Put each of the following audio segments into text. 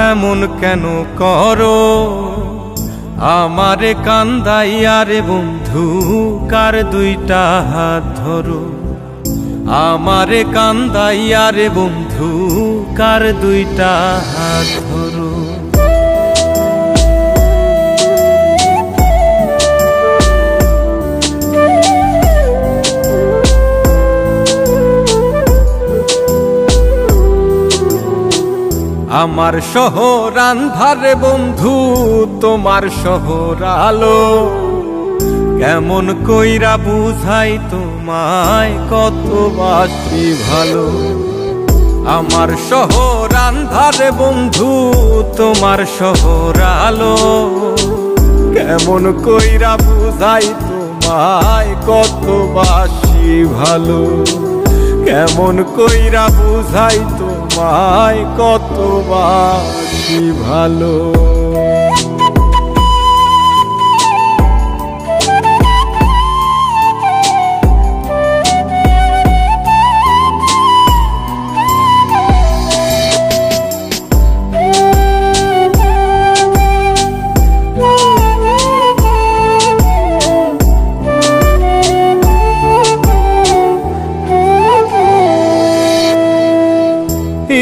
এমন কেন করো আমারে কান্দাইয়া রে বন্ধু কার দুইটা হাত ধরো আমারে কান্দাইয়া রে বন্ধু কার দুইটা হাত ধরো আমার শহর আন্ধারে বন্ধু তোমার শহর আলো কেমন কইরা বুঝাই তোমায় কত বাসি ভালো আমার শহর আন্ধারে বন্ধু তোমার শহর আলো কেমন কইরা বুঝাই তোমায় কত বাসি ভালো কেমন কইরা বুঝাই তোমায় কত বাসি ভালো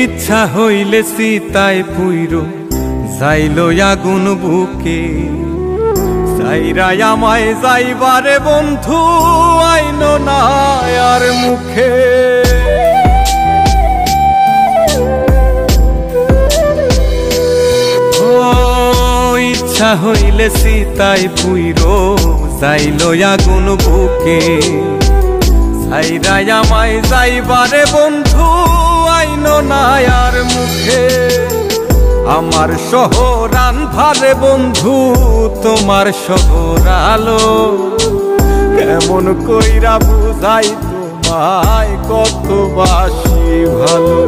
ইচ্ছা হইলে সীতায় পুইরো যাইলো আগুন বুকে সাইরাই আমায় যাইবারে বন্ধু আইনো না আর মুখে ও ইচ্ছা হইলে সীতায় পুইরো যাইলো আগুন বুকে সাইরাই আমায় যাইবারে বন্ধু আইনো না আর মুখে আমার শহর আন্ধারে বন্ধু তোমার শহর আলো কেমন কইরা বুঝাই তোমায় কত বাসি ভালো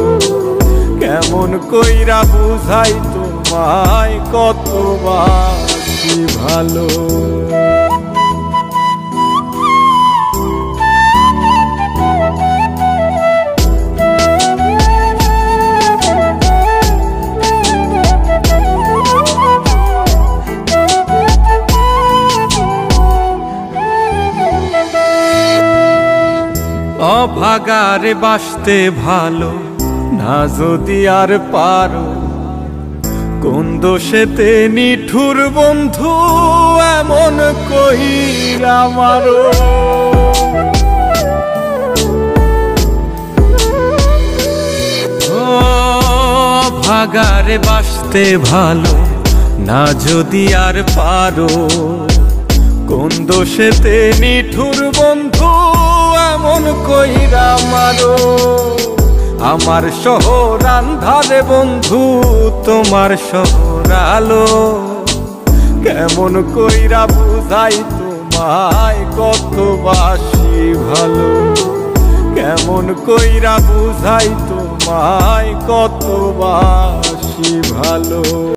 কেমন কইরা বুঝাই তোমায় কত বাসি ভালো অভাগারে বাসতে ভালো না যদি আর পারো কোন দোষেতে নিঠুর বন্ধু এমন কইরা মারো অভাগারে বাসতে ভালো না যদি আর পারো কোন দোষেতে নিঠুর বন্ধু এমন কইরা মারো আমার শহর আন্ধারে বন্ধু তোমার শহর আলো কেমন কইরা বুঝাই তোমায় কত বাসি ভালো কেমন কইরা বুঝাই তোমায় কত বাসি ভালো।